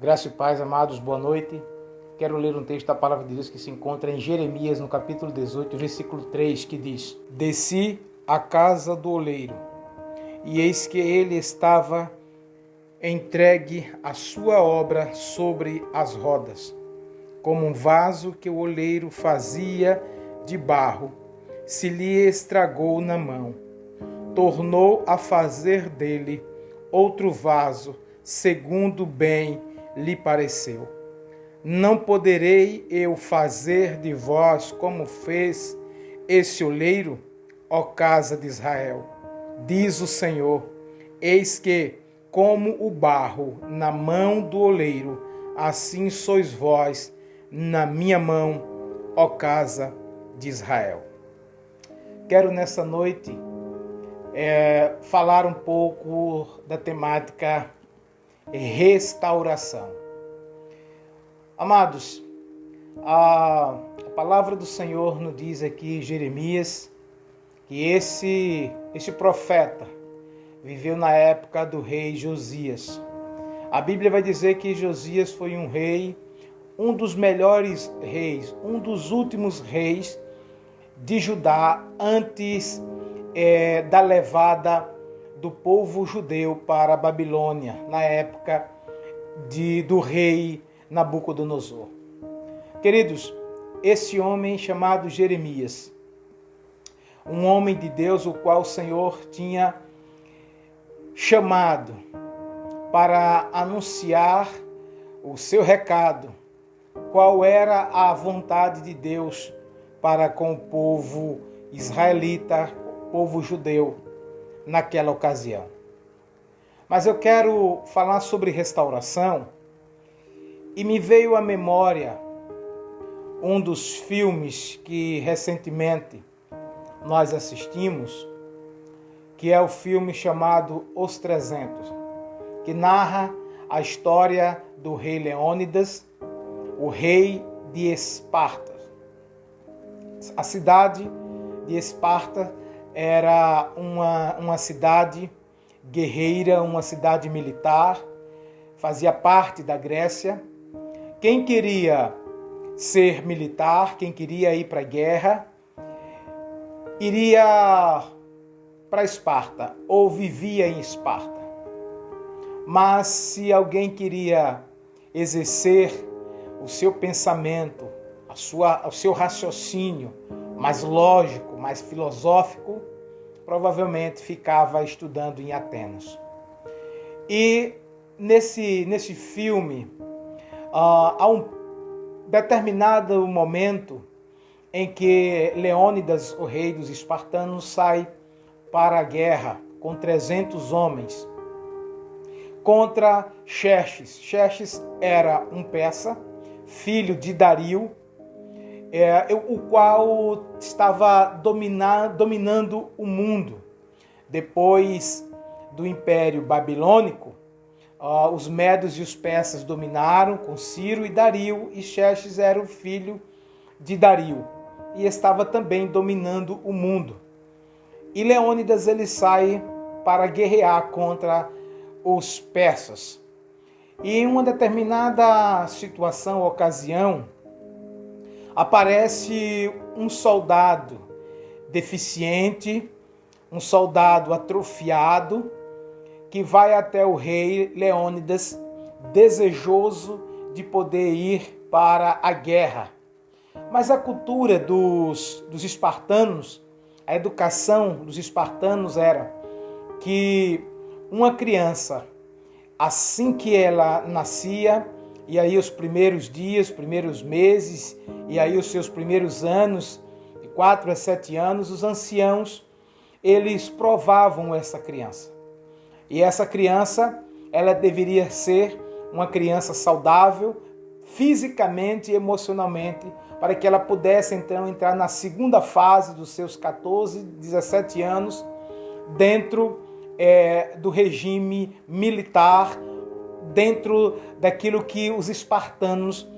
Graça e paz, amados, boa noite. Quero ler um texto da palavra de Deus que se encontra em Jeremias, no capítulo 18, versículo 3, que diz: Desci à casa do oleiro, e eis que ele estava entregue à sua obra sobre as rodas, como um vaso que o oleiro fazia de barro, se lhe estragou na mão. Tornou a fazer dele outro vaso, segundo bem lhe pareceu. Não poderei eu fazer de vós como fez esse oleiro, ó casa de Israel? Diz o Senhor: eis que, como o barro na mão do oleiro, assim sois vós na minha mão, ó casa de Israel. Quero nessa noite falar um pouco da temática restauração. Amados, a palavra do Senhor nos diz aqui, Jeremias, que esse profeta viveu na época do rei Josias. A Bíblia vai dizer que Josias foi um rei, um dos melhores reis, um dos últimos reis de Judá antes da levada do povo judeu para a Babilônia, na época do rei Nabucodonosor. Queridos, esse homem chamado Jeremias, um homem de Deus, o qual o Senhor tinha chamado para anunciar o seu recado, qual era a vontade de Deus para com o povo israelita, o povo judeu, naquela ocasião. Mas eu quero falar sobre restauração e me veio à memória um dos filmes que recentemente nós assistimos, que é o filme chamado Os 300, que narra a história do rei Leônidas, o rei de Esparta. A cidade de Esparta era uma cidade guerreira, uma cidade militar, fazia parte da Grécia. Quem queria ser militar, quem queria ir para a guerra, iria para Esparta ou vivia em Esparta. Mas se alguém queria exercer o seu pensamento, o seu raciocínio mais lógico, mais filosófico, provavelmente ficava estudando em Atenas. E nesse filme, há um determinado momento em que Leônidas, o rei dos espartanos, sai para a guerra com 300 homens contra Xerxes. Xerxes era um persa, filho de Dario, o qual estava dominando o mundo. Depois do Império Babilônico, os medos e os persas dominaram com Ciro e Dario, e Xerxes era o filho de Dario e estava também dominando o mundo. E Leônidas ele sai para guerrear contra os persas. E em uma determinada situação, ocasião, aparece um soldado deficiente, um soldado atrofiado, que vai até o rei Leônidas, desejoso de poder ir para a guerra. Mas a cultura dos espartanos, a educação dos espartanos era que uma criança, assim que ela nascia, e aí os primeiros dias, primeiros meses, e aí os seus primeiros anos, de 4 a 7 anos, os anciãos, eles provavam essa criança. E essa criança, ela deveria ser uma criança saudável, fisicamente e emocionalmente, para que ela pudesse então entrar na segunda fase dos seus 14, 17 anos, dentro do regime militar, dentro daquilo que os espartanos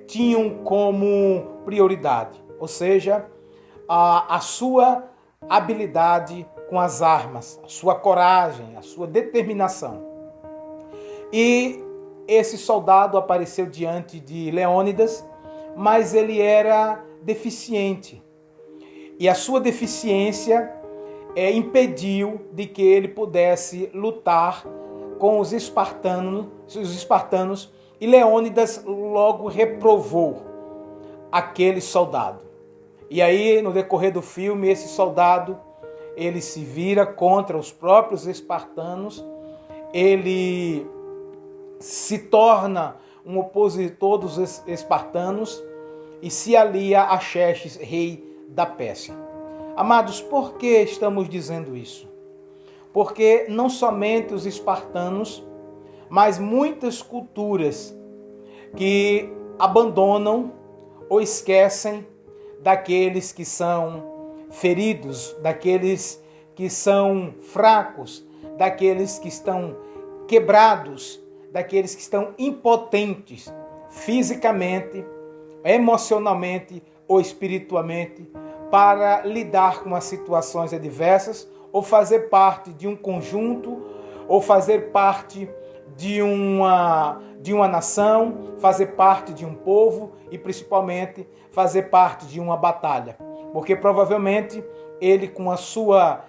tinham como prioridade, ou seja, a sua habilidade com as armas, a sua coragem, a sua determinação. E esse soldado apareceu diante de Leônidas, mas ele era deficiente. E a sua deficiência impediu de que ele pudesse lutar com os espartanos, e Leônidas logo reprovou aquele soldado. E aí, no decorrer do filme, esse soldado, ele se vira contra os próprios espartanos, ele se torna um opositor dos espartanos e se alia a Xerxes, rei da Pérsia. Amados, por que estamos dizendo isso? Porque não somente os espartanos, mas muitas culturas que abandonam ou esquecem daqueles que são feridos, daqueles que são fracos, daqueles que estão quebrados, daqueles que estão impotentes fisicamente, emocionalmente ou espiritualmente para lidar com as situações adversas ou fazer parte de um conjunto ou fazer parte de uma nação, fazer parte de um povo e principalmente fazer parte de uma batalha. Porque provavelmente ele, com a sua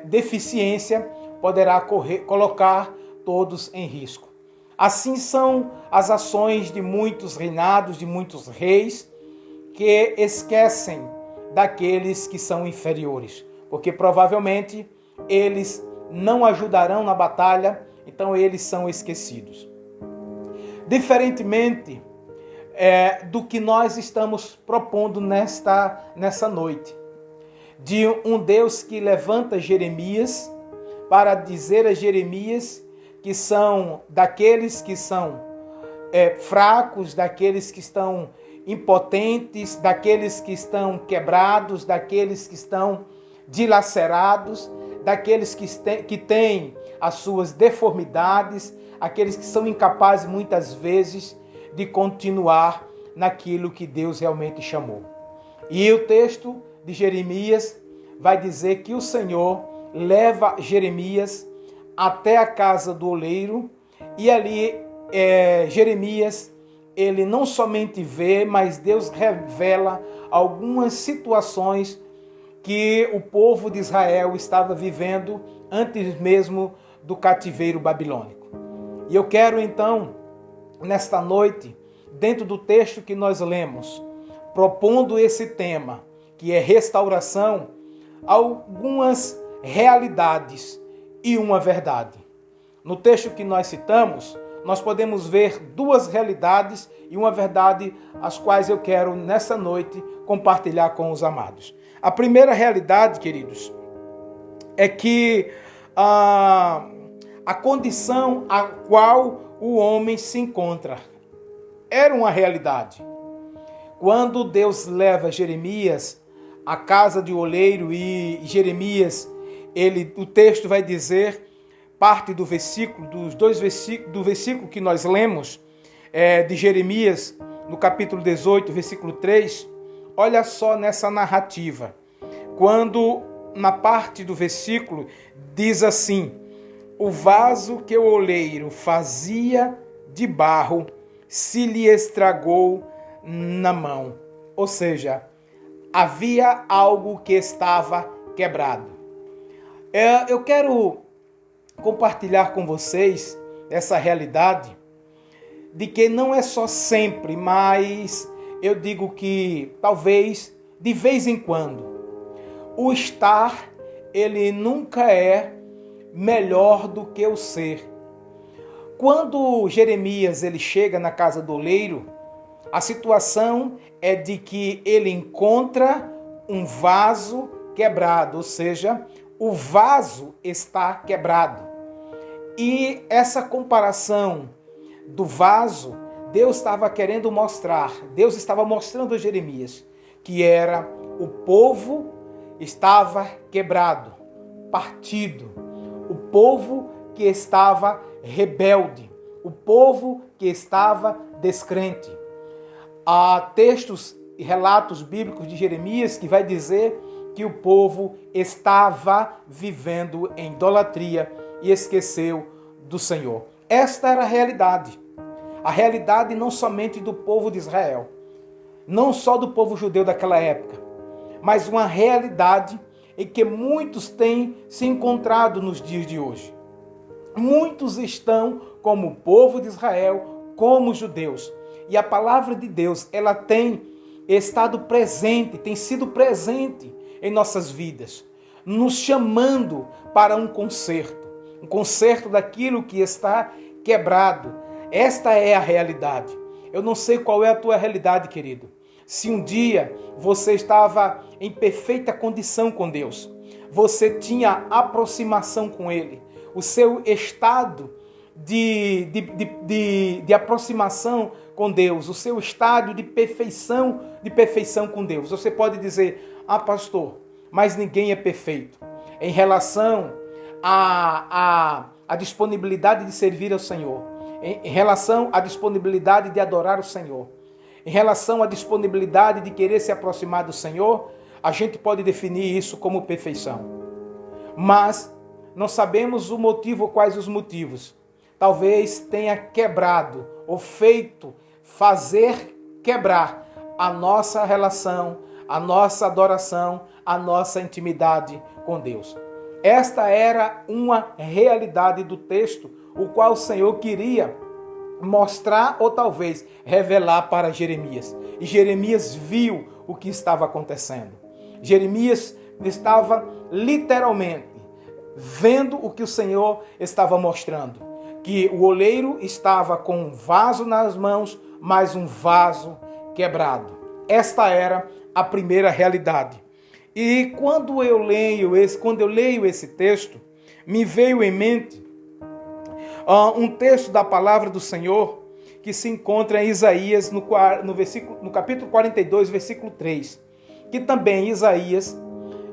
deficiência, poderá colocar todos em risco. Assim são as ações de muitos reinados, de muitos reis, que esquecem daqueles que são inferiores, porque provavelmente eles não ajudarão na batalha, então eles são esquecidos. Diferentemente do que nós estamos propondo nessa noite, de um Deus que levanta Jeremias para dizer a Jeremias que são daqueles que são fracos, daqueles que estão impotentes, daqueles que estão quebrados, daqueles que estão dilacerados, daqueles que têm as suas deformidades, aqueles que são incapazes muitas vezes de continuar naquilo que Deus realmente chamou. E o texto de Jeremias vai dizer que o Senhor leva Jeremias até a casa do oleiro e ali Jeremias, ele não somente vê, mas Deus revela algumas situações que o povo de Israel estava vivendo antes mesmo do cativeiro babilônico. E eu quero então, nesta noite, dentro do texto que nós lemos, propondo esse tema, que é restauração, algumas realidades e uma verdade. No texto que nós citamos, nós podemos ver duas realidades e uma verdade, as quais eu quero, nessa noite, compartilhar com os amados. A primeira realidade, queridos, é que a condição a qual o homem se encontra era uma realidade. Quando Deus leva Jeremias à casa de oleiro e Jeremias, o texto vai dizer, parte do versículo, do versículo que nós lemos, de Jeremias, no capítulo 18, versículo 3, olha só nessa narrativa. Quando, na parte do versículo, diz assim: o vaso que o oleiro fazia de barro se lhe estragou na mão. Ou seja, havia algo que estava quebrado. Eu quero compartilhar com vocês essa realidade de que não é só sempre, mas eu digo que talvez de vez em quando o estar, ele nunca é melhor do que o ser. Quando Jeremias ele chega na casa do oleiro, a situação é de que ele encontra um vaso quebrado, ou seja, o vaso está quebrado. E essa comparação do vaso, Deus estava querendo mostrar, Deus estava mostrando a Jeremias que era o povo estava quebrado, partido, o povo que estava rebelde, o povo que estava descrente. Há textos e relatos bíblicos de Jeremias que vai dizer que o povo estava vivendo em idolatria e esqueceu do Senhor. Esta era a realidade não somente do povo de Israel, não só do povo judeu daquela época, mas uma realidade em que muitos têm se encontrado nos dias de hoje. Muitos estão como o povo de Israel, como judeus. E a palavra de Deus, ela tem estado presente, tem sido presente em nossas vidas, nos chamando para um conserto daquilo que está quebrado. Esta é a realidade. Eu não sei qual é a tua realidade, querido. Se um dia você estava em perfeita condição com Deus, você tinha aproximação com Ele, o seu estado de aproximação com Deus, o seu estado de perfeição com Deus. Você pode dizer, pastor, mas ninguém é perfeito. Em relação à disponibilidade de servir ao Senhor, em relação à disponibilidade de adorar o Senhor, em relação à disponibilidade de querer se aproximar do Senhor, a gente pode definir isso como perfeição. Mas não sabemos o motivo ou quais os motivos. Talvez tenha quebrado ou fazer quebrar a nossa relação, a nossa adoração, a nossa intimidade com Deus. Esta era uma realidade do texto, o qual o Senhor queria mostrar ou talvez revelar para Jeremias. E Jeremias viu o que estava acontecendo. Jeremias estava literalmente vendo o que o Senhor estava mostrando. Que o oleiro estava com um vaso nas mãos, mas um vaso quebrado. Esta era a primeira realidade. E quando eu leio esse texto, me veio em mente um texto da palavra do Senhor que se encontra em Isaías no capítulo 42, versículo 3, que também Isaías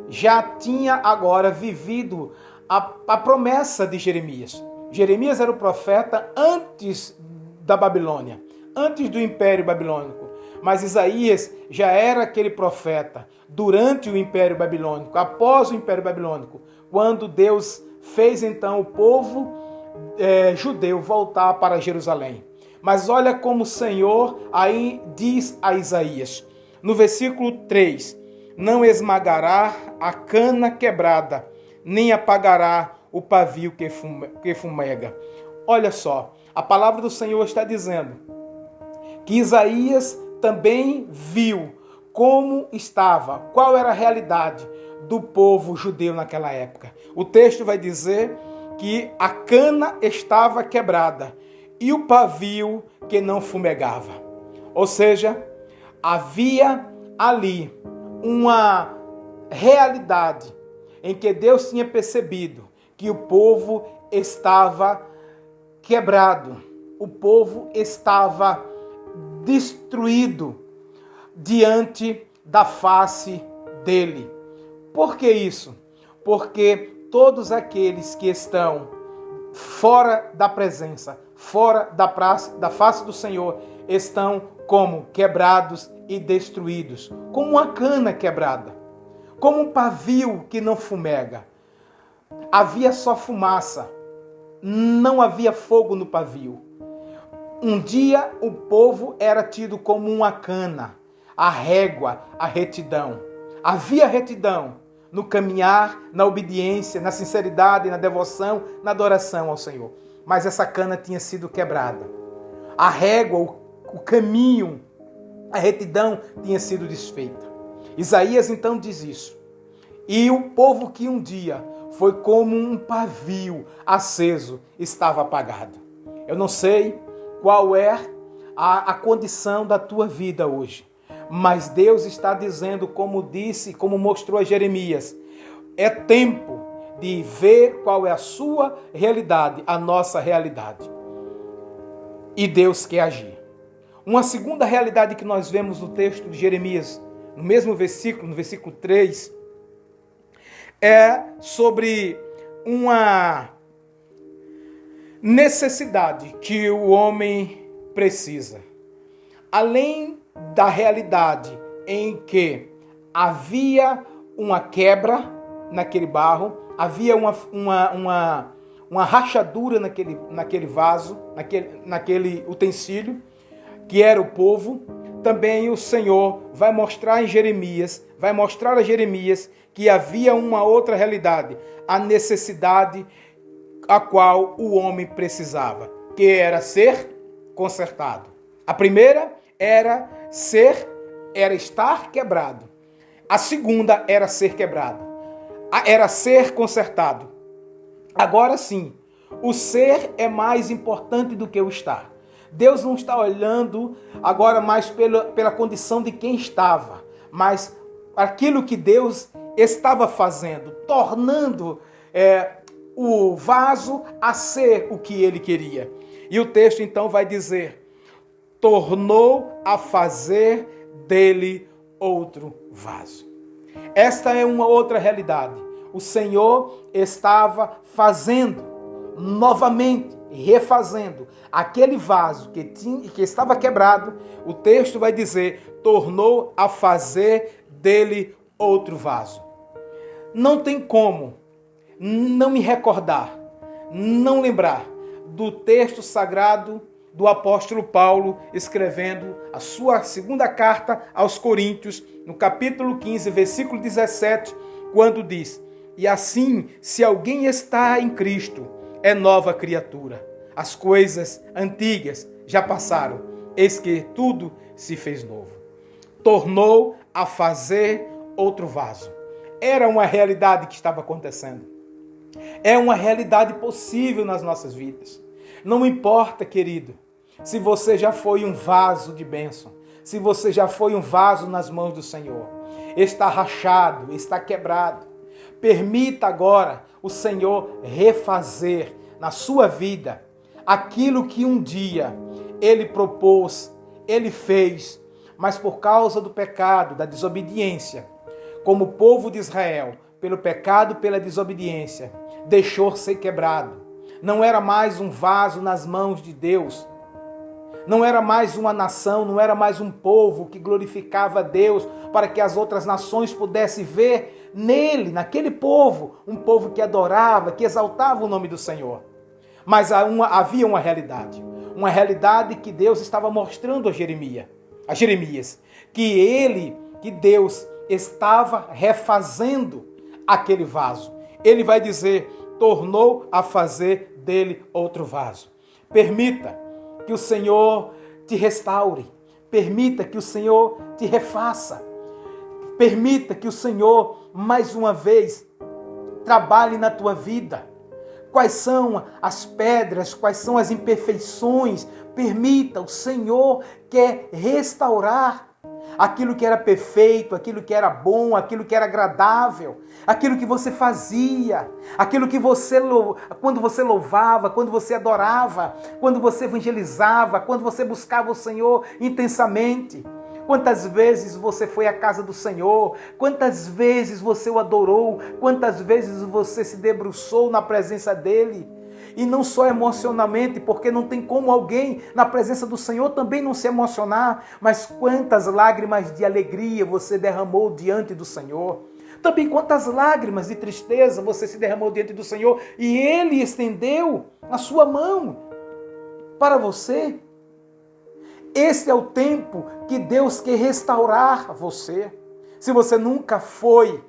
já tinha agora vivido a promessa de Jeremias. Jeremias era o profeta antes da Babilônia, antes do Império Babilônico. Mas Isaías já era aquele profeta durante o Império Babilônico, após o Império Babilônico, quando Deus fez então o povo judeu voltar para Jerusalém. Mas olha como o Senhor aí diz a Isaías, no versículo 3, não esmagará a cana quebrada, nem apagará o pavio que fumega. Olha só, a palavra do Senhor está dizendo que Isaías também viu como estava, qual era a realidade do povo judeu naquela época. O texto vai dizer que a cana estava quebrada e o pavio que não fumegava. Ou seja, havia ali uma realidade em que Deus tinha percebido que o povo estava quebrado, o povo estava destruído diante da face dele. Por que isso? Porque todos aqueles que estão fora da presença, fora da face do Senhor, estão como quebrados e destruídos, como uma cana quebrada, como um pavio que não fumega. Havia só fumaça, não havia fogo no pavio. Um dia o povo era tido como uma cana, a régua, a retidão. Havia retidão no caminhar, na obediência, na sinceridade, na devoção, na adoração ao Senhor. Mas essa cana tinha sido quebrada. A régua, o caminho, a retidão tinha sido desfeita. Isaías então diz isso. E o povo que um dia foi como um pavio aceso, estava apagado. Eu não sei qual é a condição da tua vida hoje, mas Deus está dizendo, como disse, como mostrou a Jeremias, é tempo de ver qual é a sua realidade, a nossa realidade. E Deus quer agir. Uma segunda realidade que nós vemos no texto de Jeremias, no mesmo versículo, no versículo 3, é sobre uma necessidade que o homem precisa. Além da realidade em que havia uma quebra naquele barro, havia uma rachadura naquele vaso, naquele utensílio, que era o povo. Também o Senhor vai mostrar a Jeremias que havia uma outra realidade, a necessidade a qual o homem precisava, que era ser consertado. A primeira era estar quebrado. A segunda era ser quebrado. Era ser consertado. Agora sim, o ser é mais importante do que o estar. Deus não está olhando agora mais pela condição de quem estava, mas aquilo que Deus estava fazendo, tornando o vaso a ser o que ele queria. E o texto então vai dizer: tornou a fazer dele outro vaso. Esta é uma outra realidade. O Senhor estava fazendo novamente, refazendo aquele vaso que estava quebrado. O texto vai dizer: tornou a fazer dele outro vaso. Não tem como não me recordar, não lembrar do texto sagrado do apóstolo Paulo, escrevendo a sua segunda carta aos Coríntios, no capítulo 15, versículo 17, quando diz: e assim, se alguém está em Cristo, é nova criatura. As coisas antigas já passaram, eis que tudo se fez novo. Tornou a fazer outro vaso. Era uma realidade que estava acontecendo. É uma realidade possível nas nossas vidas. Não importa, querido, se você já foi um vaso de bênção, se você já foi um vaso nas mãos do Senhor, está rachado, está quebrado. Permita agora o Senhor refazer na sua vida aquilo que um dia Ele propôs, Ele fez, mas por causa do pecado, da desobediência, como o povo de Israel, pelo pecado, pela desobediência, deixou ser quebrado. Não era mais um vaso nas mãos de Deus. Não era mais uma nação, não era mais um povo que glorificava a Deus para que as outras nações pudessem ver nele, naquele povo, um povo que adorava, que exaltava o nome do Senhor. Mas havia uma realidade que Deus estava mostrando a Jeremias, que Deus estava refazendo aquele vaso. Ele vai dizer: tornou a fazer dele outro vaso. Permita que o Senhor te restaure. Permita que o Senhor te refaça. Permita que o Senhor, mais uma vez, trabalhe na tua vida. Quais são as pedras, quais são as imperfeições? Permita, o Senhor quer restaurar aquilo que era perfeito, aquilo que era bom, aquilo que era agradável, aquilo que você fazia, aquilo que quando você louvava, quando você adorava, quando você evangelizava, quando você buscava o Senhor intensamente. Quantas vezes você foi à casa do Senhor? Quantas vezes você o adorou? Quantas vezes você se debruçou na presença dEle? E não só emocionalmente, porque não tem como alguém na presença do Senhor também não se emocionar, mas quantas lágrimas de alegria você derramou diante do Senhor. Também quantas lágrimas de tristeza você se derramou diante do Senhor e Ele estendeu a sua mão para você. Esse é o tempo que Deus quer restaurar você. Se você nunca foi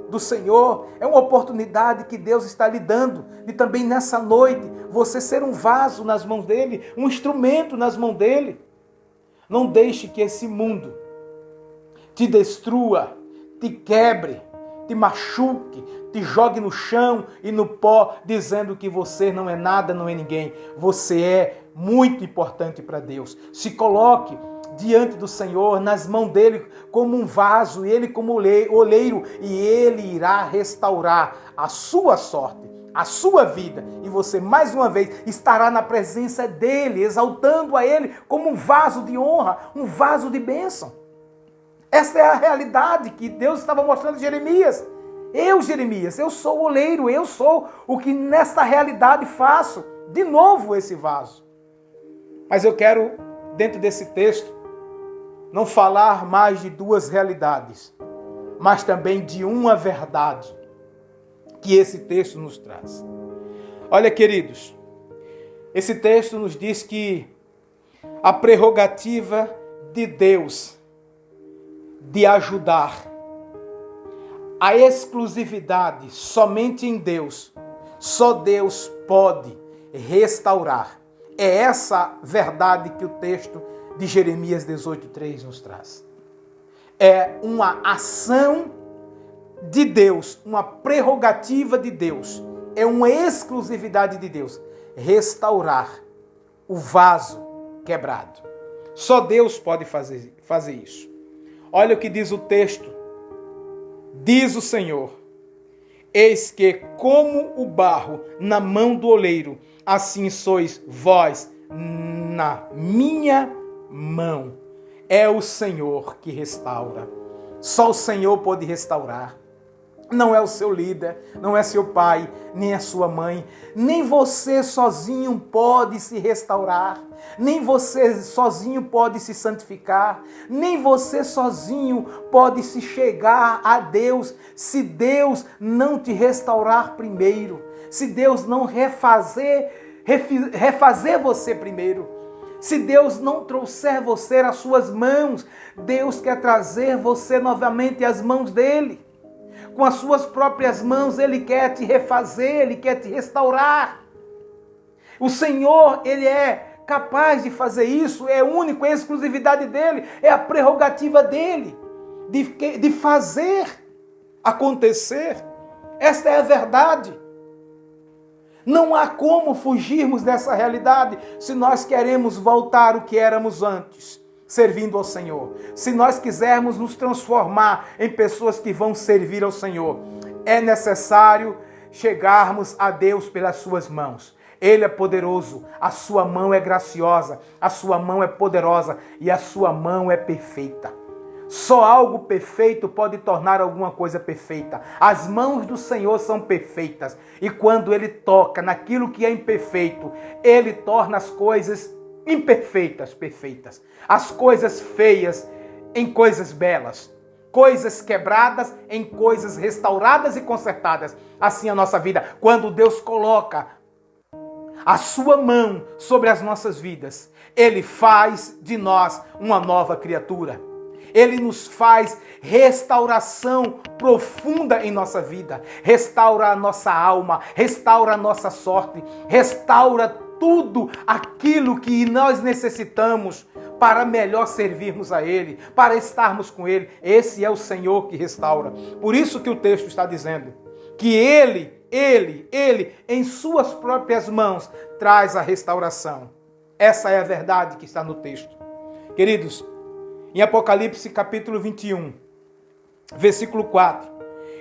do Senhor, é uma oportunidade que Deus está lhe dando, e também nessa noite, você ser um vaso nas mãos dEle, um instrumento nas mãos dEle. Não deixe que esse mundo te destrua, te quebre, te machuque, te jogue no chão e no pó, dizendo que você não é nada, não é ninguém. Você é muito importante para Deus. Se coloque diante do Senhor, nas mãos dEle como um vaso, Ele como oleiro, e Ele irá restaurar a sua sorte, a sua vida, e você mais uma vez estará na presença dEle, exaltando a Ele como um vaso de honra, um vaso de bênção. Essa é a realidade que Deus estava mostrando a Jeremias. Jeremias, eu sou o oleiro, eu sou o que nesta realidade faço de novo esse vaso. Mas eu quero, dentro desse texto, não falar mais de duas realidades, mas também de uma verdade que esse texto nos traz. Olha, queridos, esse texto nos diz que a prerrogativa de Deus de ajudar, a exclusividade somente em Deus, só Deus pode restaurar. É essa verdade que o texto de Jeremias 18:3 nos traz. É uma ação de Deus, uma prerrogativa de Deus, é uma exclusividade de Deus, restaurar o vaso quebrado. Só Deus pode fazer isso. Olha o que diz o texto. Diz o Senhor: eis que como o barro na mão do oleiro, assim sois vós na minha mão. É o Senhor que restaura. Só o Senhor pode restaurar. Não é o seu líder, não é seu pai, nem a sua mãe. Nem você sozinho pode se restaurar. Nem você sozinho pode se santificar. Nem você sozinho pode se chegar a Deus se Deus não te restaurar primeiro. Se Deus não refazer você primeiro. Se Deus não trouxer você às suas mãos, Deus quer trazer você novamente às mãos dele. Com as suas próprias mãos, Ele quer te refazer, Ele quer te restaurar. O Senhor, Ele é capaz de fazer isso, é único, é a exclusividade dEle, é a prerrogativa dEle, de fazer acontecer. Esta é a verdade. Não há como fugirmos dessa realidade se nós queremos voltar ao que éramos antes, servindo ao Senhor. Se nós quisermos nos transformar em pessoas que vão servir ao Senhor, é necessário chegarmos a Deus pelas suas mãos. Ele é poderoso, a sua mão é graciosa, a sua mão é poderosa e a sua mão é perfeita. Só algo perfeito pode tornar alguma coisa perfeita. As mãos do Senhor são perfeitas. E quando Ele toca naquilo que é imperfeito, Ele torna as coisas imperfeitas, perfeitas. As coisas feias em coisas belas. Coisas quebradas em coisas restauradas e consertadas. Assim a nossa vida. Quando Deus coloca a sua mão sobre as nossas vidas, Ele faz de nós uma nova criatura. Ele nos faz restauração profunda em nossa vida. Restaura a nossa alma, restaura a nossa sorte, restaura tudo aquilo que nós necessitamos para melhor servirmos a Ele, para estarmos com Ele. Esse é o Senhor que restaura. Por isso que o texto está dizendo que Ele, em suas próprias mãos, traz a restauração. Essa é a verdade que está no texto. Queridos, em Apocalipse capítulo 21, versículo 4,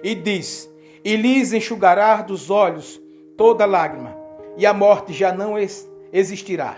e diz: e lhes enxugará dos olhos toda lágrima, e a morte já não existirá.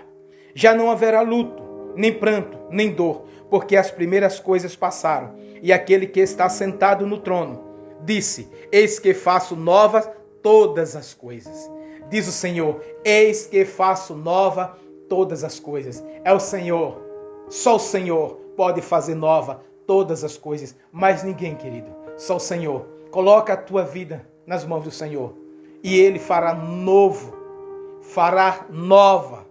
Já não haverá luto, nem pranto, nem dor, porque as primeiras coisas passaram. E aquele que está sentado no trono disse: eis que faço novas todas as coisas. Diz o Senhor: eis que faço nova todas as coisas. É o Senhor, só o Senhor pode fazer nova todas as coisas, mas ninguém, querido, só o Senhor. Coloca a tua vida nas mãos do Senhor e Ele fará novo, fará nova,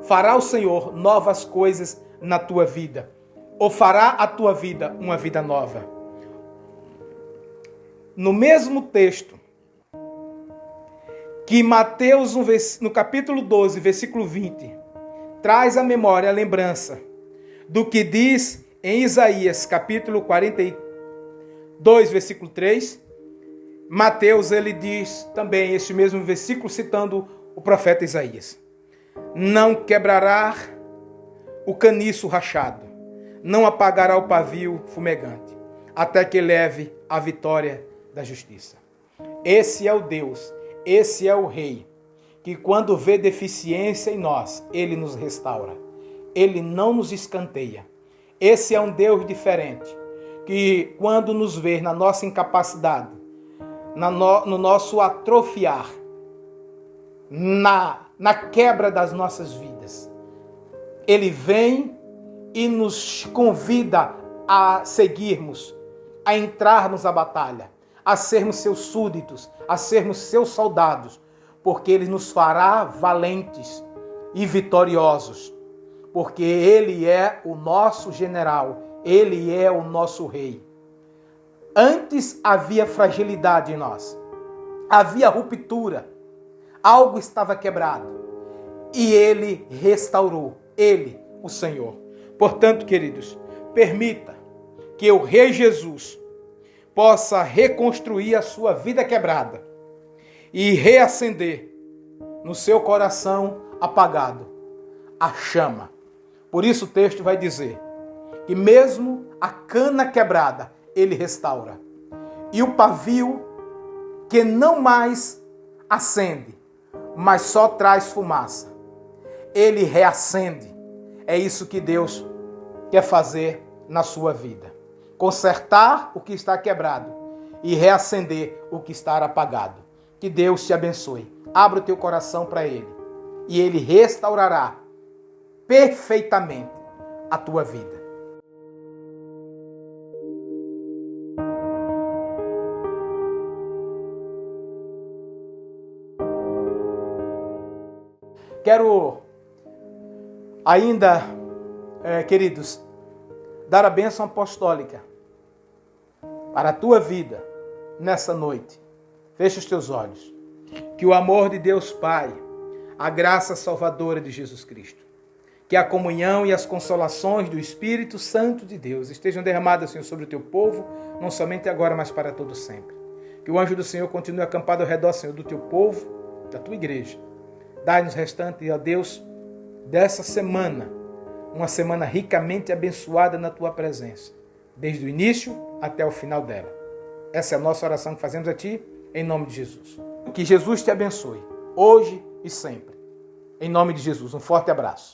fará o Senhor novas coisas na tua vida, ou fará a tua vida uma vida nova. No mesmo texto que Mateus, no capítulo 12, versículo 20, traz à memória a lembrança do que diz em Isaías, capítulo 42, versículo 3. Mateus, ele diz também esse mesmo versículo, citando o profeta Isaías: não quebrará o caniço rachado, não apagará o pavio fumegante, até que leve a vitória da justiça. Esse é o Deus, esse é o Rei, que quando vê deficiência em nós, Ele nos restaura. Ele não nos escanteia. Esse é um Deus diferente, que quando nos vê na nossa incapacidade, no nosso atrofiar, na quebra das nossas vidas, Ele vem e nos convida a seguirmos, a entrarmos à batalha, a sermos seus súditos, a sermos seus soldados, porque Ele nos fará valentes e vitoriosos, porque Ele é o nosso general, Ele é o nosso rei. Antes havia fragilidade em nós, havia ruptura, algo estava quebrado e Ele restaurou, Ele, o Senhor. Portanto, queridos, permita que o Rei Jesus possa reconstruir a sua vida quebrada e reacender no seu coração apagado a chama. Por isso o texto vai dizer que mesmo a cana quebrada, Ele restaura. E o pavio que não mais acende, mas só traz fumaça, Ele reacende. É isso que Deus quer fazer na sua vida. Consertar o que está quebrado e reacender o que está apagado. Que Deus te abençoe. Abra o teu coração para Ele e Ele restaurará perfeitamente a tua vida. Quero ainda, queridos, dar a bênção apostólica para a tua vida nessa noite. Feche os teus olhos. Que o amor de Deus Pai, a graça salvadora de Jesus Cristo, que a comunhão e as consolações do Espírito Santo de Deus estejam derramadas, Senhor, sobre o teu povo, não somente agora, mas para todo sempre. Que o anjo do Senhor continue acampado ao redor, Senhor, do teu povo, da tua igreja. Dai-nos restante, ó Deus, dessa semana, uma semana ricamente abençoada na tua presença, desde o início até o final dela. Essa é a nossa oração que fazemos a ti, em nome de Jesus. Que Jesus te abençoe, hoje e sempre. Em nome de Jesus, um forte abraço.